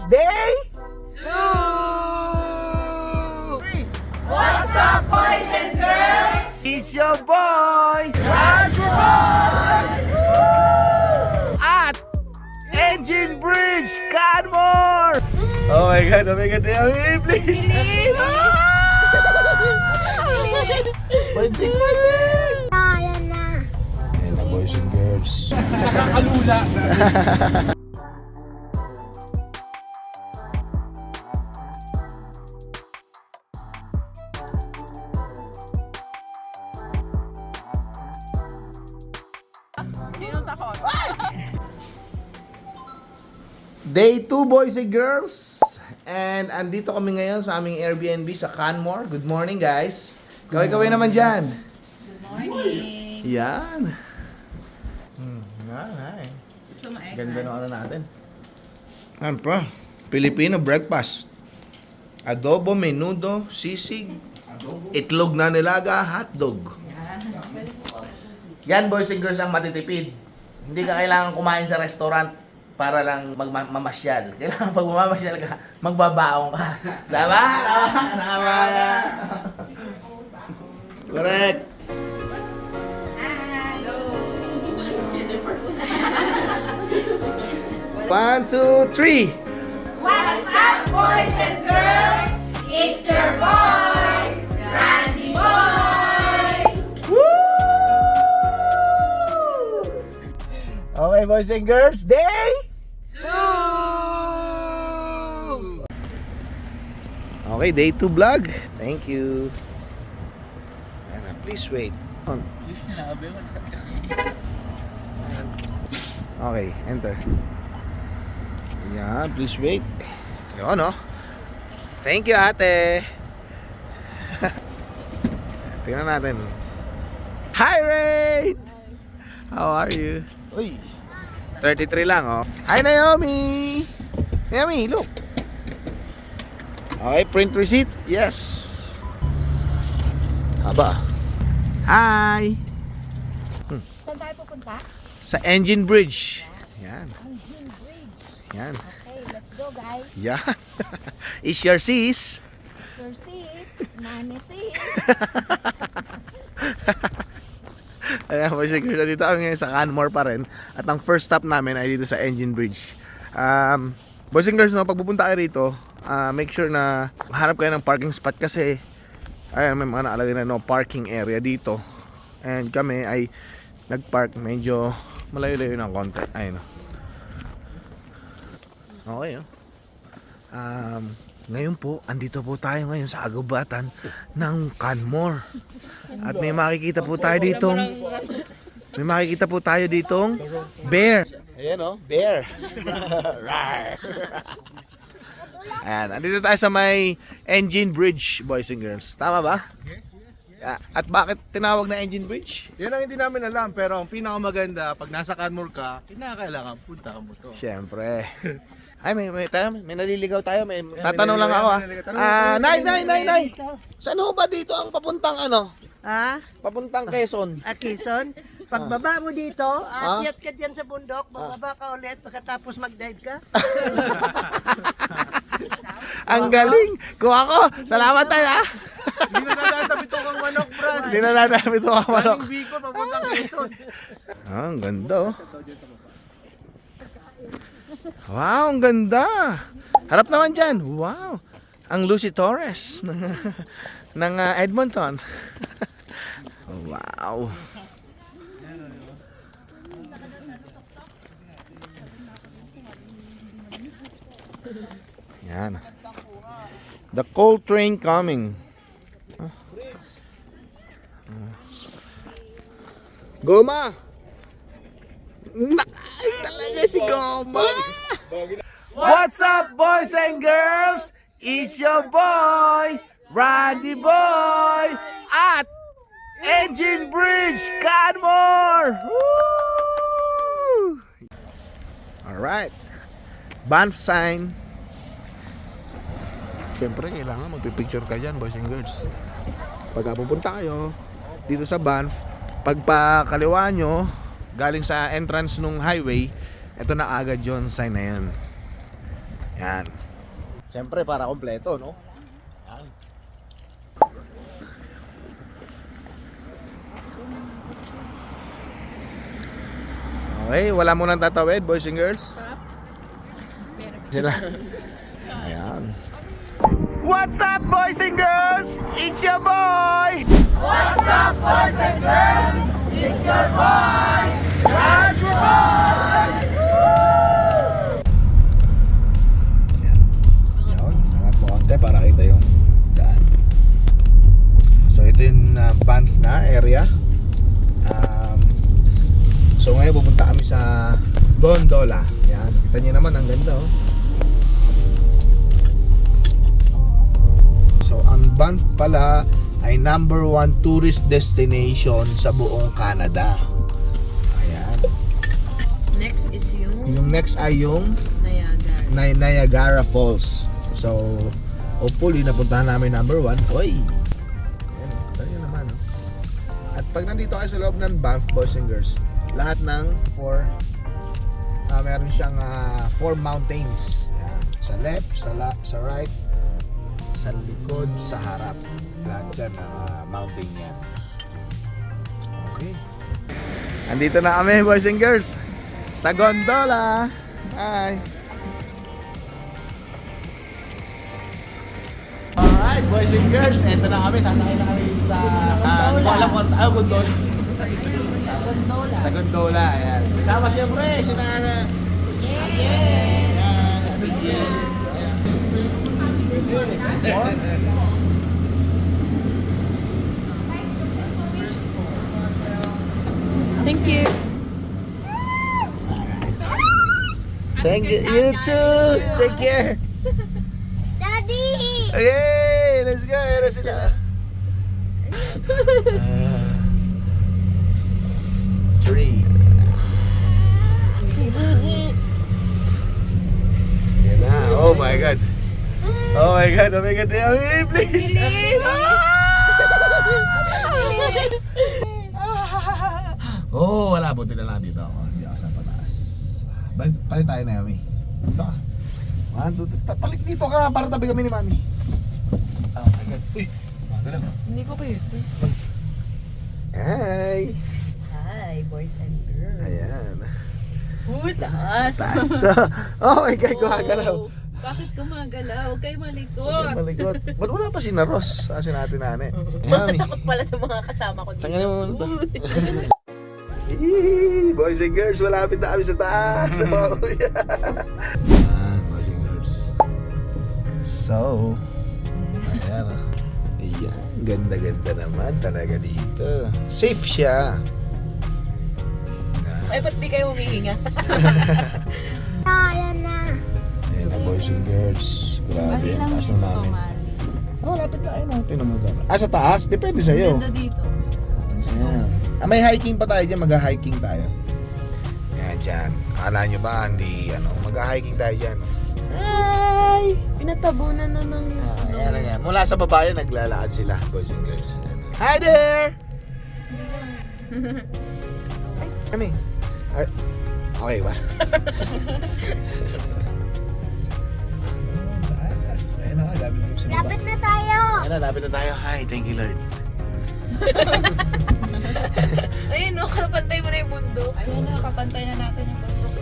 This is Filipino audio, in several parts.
Girls Day 2! What's up, boys and girls? It's your boy, at Engine Bridge, Canmore! Oh my God, Yami, please! Boys and girls. Nakakalula. Day 2, boys and girls. And andito kami ngayon sa aming Airbnb sa Canmore. Good morning, guys. Kaway-kaway naman dyan. Good morning. Yan. Ay. Gusto mo egg? Ganda ng ano natin. Ano pa? Filipino breakfast. Adobo, menudo, sisig, itlog na nilaga, hotdog. Yan, boys and girls, ang matitipid. Hindi ka kailangan kumain sa restaurant para lang magmamasyal. Kailangan pag mamamasyal ka, magbabaong ka. Tama? Tama. Correct. One, two, three. What's up, boys and girls? It's your boy, Randy Boy! Woo! Okay, boys and girls, day 2! Okay, day 2 vlog. Thank you. Ayan, please wait. Okay, enter. Yan, please wait. Yun, no? Thank you, ate. Tingnan natin. Hi, Raid! How are you? Uy, 33 lang, oh. Hi, Naomi! Naomi, look. Okay, print receipt. Yes. Haba. Hi! Saan tayo pupunta? Sa Engine Bridge. Yan. Engine Bridge. Yan. Okay, let's go guys. Yan. Is your sis? Sir sis, nani sis. Ayan po siya, dito kami ngayon sa Canmore pa rin. At ang first stop namin ay dito sa Engine Bridge. Boys and girls, no, pag pupunta kayo rito, make sure na hanap kayo ng parking spot kasi ayan, may mga nakalagay na no parking area dito. And kami ay nagpark medyo malayo-layo ng konti. Ayun. Okay, no? Ngayon po, andito po tayo ngayon sa agubatan ng Canmore. At may makikita po tayo ditong bear. Ayan, oh, bear. Ayan, andito tayo sa may Engine Bridge, boys and girls. Tama ba? At bakit tinawag na Engine Bridge? Yun ang hindi namin alam, pero ang pinakamaganda, pag nasa Canmore ka, kinakailangan punta mo to. Siyempre. Ay, may naliligaw tayo. May tatanong lang ako, ha. Nay. Saan ho ba dito ang papuntang ano? Ha? Papuntang Quezon. Quezon? Pagbaba mo dito, akyat ka dyan sa bundok, bababa ka ulit, pagkatapos mag-dive ka. Ang galing. Kuha ko. Salamat tayo, ha. Hindi na nadasabit ko kang manok, Brad. Hindi na natin ito ang manok. Galing Bicol, papuntang Quezon. Ang ganda, oh. Wow, ang ganda. Harap naman dyan. Wow. Ang Lucy Torres ng Edmonton. Wow. Yan. The coal train coming. Goma! Ay, talaga si Goma! What's up, boys and girls? It's your boy, Randy Boy, at Engine Bridge, Canmore! Woo! Alright. Banff sign. Siyempre, kailangan magpipicture ka dyan, boys and girls. Pagka pupunta kayo dito sa Banff, pagpakaliwa nyo, galing sa entrance nung highway, ito na agad yon sign na yan. Yan. Siyempre, para kompleto, no? Yan. Okay, wala mo nang tatawid, boys and girls. Sila. Ayan. What's up, boys and girls? It's your boy! What's up, boys and girls? It's your boy, Randy Boy! Yun, angat mo konti para kita yung daan. So ito yung Banff na area. So ngayon pupunta kami sa Gondola. Yan, kita nyo naman ang ganda oh. So ang Banff pala ay #1 tourist destination sa buong Canada. Ayan. Next is Yung next ay yung Niagara. Niagara Falls. So hopefully napuntahan namin #1. Oy. Ayan, tayo naman oh. At pag nandito kayo sa loob ng Banff, boys and girls, lahat ng meron siyang 4 mountains. Yan. Sa left, sa right, sa likod, sa harap. Lahat dyan mountain yan. Okay. Andito na kami, boys and girls, sa Gondola. Hi. Alright, boys and girls, eto na kami. Sasakay na kami sa Gondola. Gondola. Sa Gondola, ayan. Kasama siyempre, si Nana. Ayan, Ate Jill. Thank you. Thank you, you too. Take care. Daddy! Okay, let's go. Ayan na sila. Three. Si Gigi! Yan na. Oh my God. Oh my God. Oh my God. Yummy, please. Oh, wala. Buti na lang dito ako. Hindi ako sa pataas. Palit tayo na, Yummy. Dito ka. 1, 2, 3. Palit dito ka para tabi kami ni Mami. Oh my God. Uy. Magalaw. Hindi ko kayo. Hi. Hi, boys and girls. Ayan. Taas. Taas to. Oh my God. Gumagalaw. Bakit gumagalaw? Huwag kayo malikot. Malikot. Ba't wala pa si Naros? Kasi natin nane. Mami. Takot pala sa mga kasama ko dito. Tanganin mo muna to. Boys and girls, malapit na kami sa taas. Ayan, boys and girls. So, ayan o. Ayan, ganda-ganda naman talaga dito. Safe siya. Ay, ba't di kayo humihinga? Ayan na! Ayan na, boys and girls. Grabe, ang taas na namin. Malapit na, ayun natin naman. Sa taas? Depende sa'yo. Ganda dito. Ayan. May hiking pa tayo dyan, mag-hiking tayo. Ayan dyan. Akala nyo ba, hindi, mag-hiking tayo dyan. Ay! Pinatabunan na ng snow. Ayan, ayan. Mula sa baba yun, naglalakad sila, boys and girls. Hi there! Kami. Okay ba? Taas. Ayan na, lapit na sa baba. Lapit na tayo! Ayan na, lapit na tayo. Hi, thank you Lord. Ayun, no, kapantay mo na yung bundok. Ayun na, kapantay na natin yung bundok.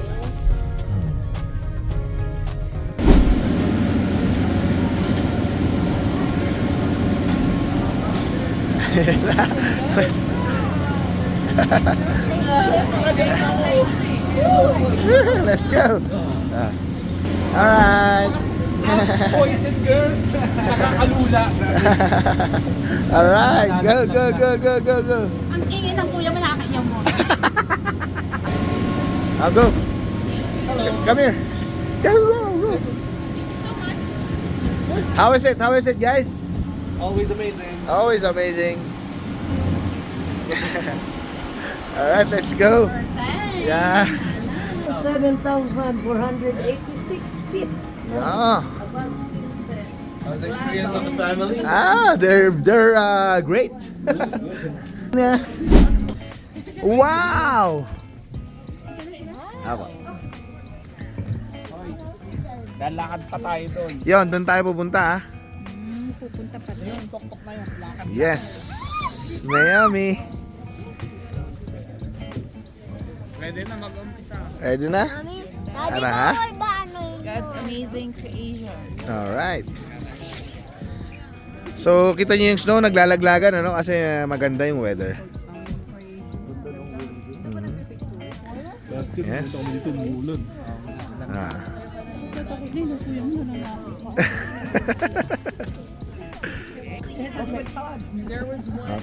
Let's go. Alright. Boys and girls, nakakalula. Alright. Go, go, go, go, go, go. Ang ingin ng kuya, malaki niya mo. I'll go. Come here. Go, go, go. How is it? How is it, guys? Always amazing. Always amazing. Alright, let's go. Yeah. 7,486 feet. Yeah. How's the experience of the family? They're great. Yeah. Wow. Apa? Lalakad pa tayo doon. Yon, doon tayo pupunta ha. Pupunta pa rin. Yes! Miami. Pwede na mag-umpisa. Ready na? Mami, Daddy, Ano, ha? bawal ba ano yun? God's amazing creation. Alright. So, kita niyo yung snow, naglalaglagan, ano? Kasi maganda yung weather. Yes. Ah.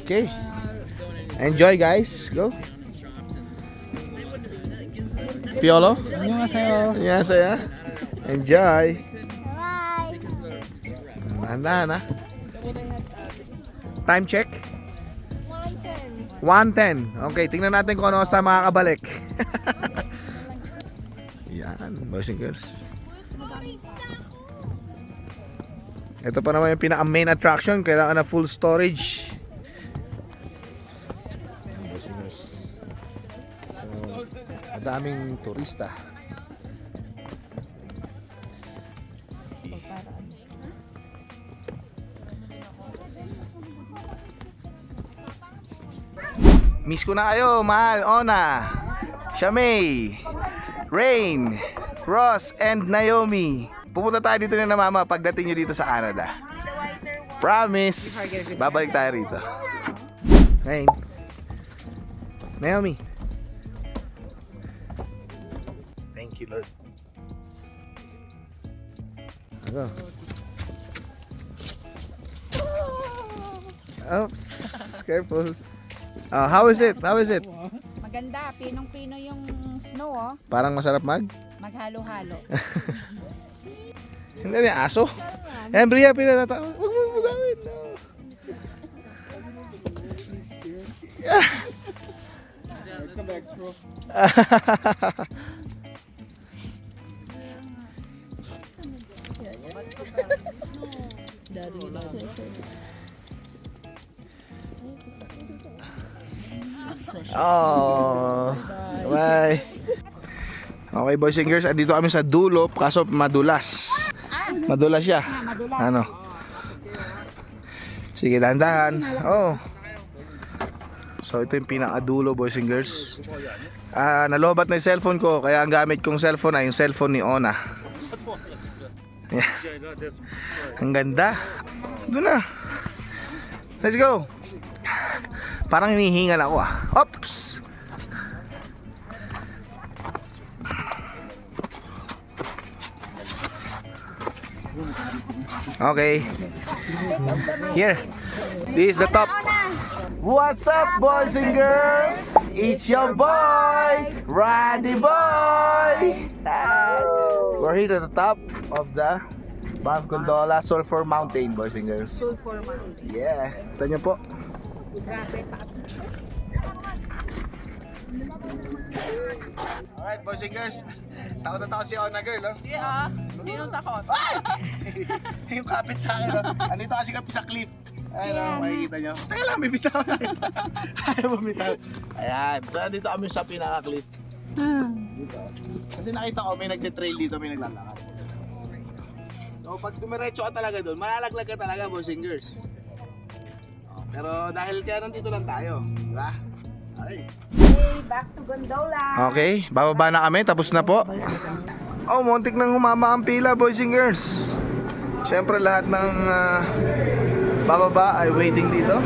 Okay. Enjoy, guys. Go. Piolo? Annyeonghaseyo. Enjoy. Bye. Handa na. Time check. 110. 1:10. Okay, tingnan natin kung ano sa makakabalik. Yan, boys and girls. Ito pa naman yung pinaka-main attraction. Kailangan na full storage. Yan, boys and girls. So, madaming turista. Miss ko na kayo, mahal, Ona, Shamay, Rain, Ross, and Naomi. Pupunta tayo dito na mama pagdating nyo dito sa Canada. Promise, babalik tayo rito. Rain, Naomi. Thank you, Lord. Go. Oops, careful. How is it? How is it? Maganda, pinong-pino yung snow oh. Parang masarap Maghalo-halo. Hindi niya aso. Yan, Bria, pinatatawa. Huwag mo gawin. No. Come back, bro. Oh, bye. Okay, boys and girls, andito kami sa dulo kaso madulas. Madulas siya. Ano? Sige, dahan-dahan. Oh. So ito yung pinakadulo, boys and girls. Nalobat na yung cellphone ko, kaya ang gamit kong cellphone ay yung cellphone ni Ona. Yes. Ang ganda. Doon na. Let's go. Parang hinihingal ako ah. Oops. Okay. Here. This is the top. What's up, boys and girls? It's your boy, Randy Boy. We're here at the top of the Banff Gondola Sulphur Mountain, boys and girls. Sulphur Mountain. Yeah. Ito nyo po. Grabe, taas na. Alright, boys and girls. Takot na takot si Ona girl, oh. Yeah, sino takot? Yung kapit sa akin, oh. Andito kasi kami sa cliff. Ayan, oh, makikita nyo. Teka lang, may bitaw na ito. Ayaw mo bitaw. Ayan, so andito kami sa pinaka-cliff. Dito. Kasi nakita ko, may nagte-trail dito, may naglalakad. So, pag dumiretso ka talaga doon, malalaglag ka talaga, boys and girls. Oh, pero dahil kaya nandito lang tayo, di ba? Okay. Back to Gondola. Okay, bababa na kami, tapos na po. Oh, muntik nang humama ang pila, boys and girls. Siyempre lahat ng bababa ay waiting dito.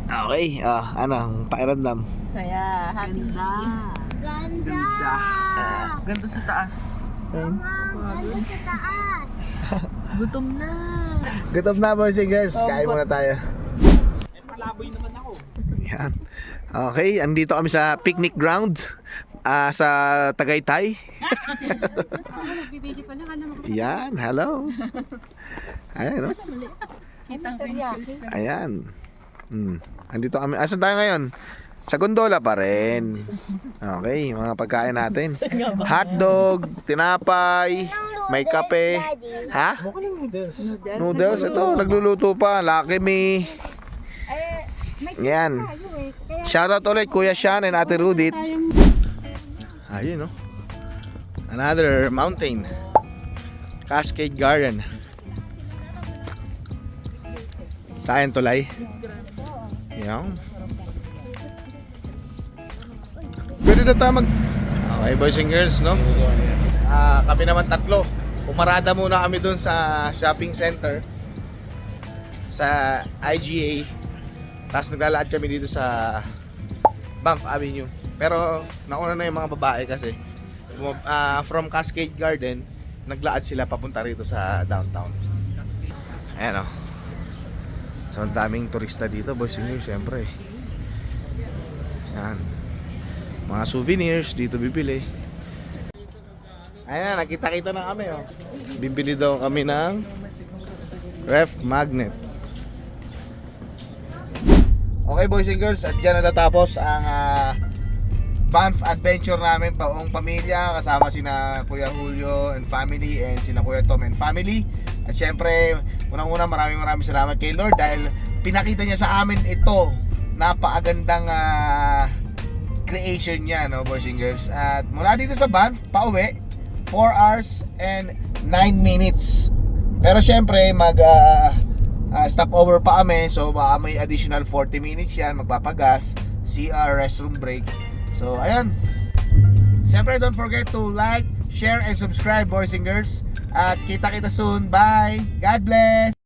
Okay, ano, pakiramdam? Saya, happy. Ganda. Ganto sa taas. Ganda sa taas. Gutom na. Gutom na, boys and girls, kain muna tayo. Palaboy naman ako. Yan. Okay, andito kami sa picnic ground sa Tagaytay. Yan, hello. Ayan, no? Ayan. Andito kami. Asan tayo ngayon? Sa gondola pa rin. Okay, mga pagkain natin. Hotdog, tinapay, may kape. Ha? Noodles. Ito, nagluluto pa. Lucky Me. Yan. Shoutout ulit Kuya Sean and Ate Rudit. Ayun no. Another mountain. Cascade Garden. Tayan tulay. Yan. Pwede na tayo Okay boys and girls no. Kami naman tatlo. Pumarada muna kami dun sa shopping center sa IGA. Tapos naglalakad kami dito sa Banff Avenue. Pero nauna na yung mga babae kasi from Cascade Garden naglaad sila papunta rito sa downtown. Ayan o. So ang daming turista dito boys and girls syempre. Yan. Mga souvenirs dito bibili. Ayan, nakita-kita na kami oh. Bibili daw kami ng ref magnet. Okay boys and girls, at dyan natatapos ang Banff adventure namin paong pamilya kasama sina Kuya Julio and family and sina Kuya Tom and family. At syempre, unang-una maraming salamat kay Lord dahil pinakita niya sa amin ito. Napakagandang creation niya no boys and girls. At mula dito sa Banff, pauwi 4 hours and 9 minutes. Pero syempre stop over pa kami. So baka may additional 40 minutes yan. Magpapagas, CR, restroom break. So ayan. Syempre don't forget to like, share, and subscribe boys and girls. At kita-kita soon. Bye. God bless.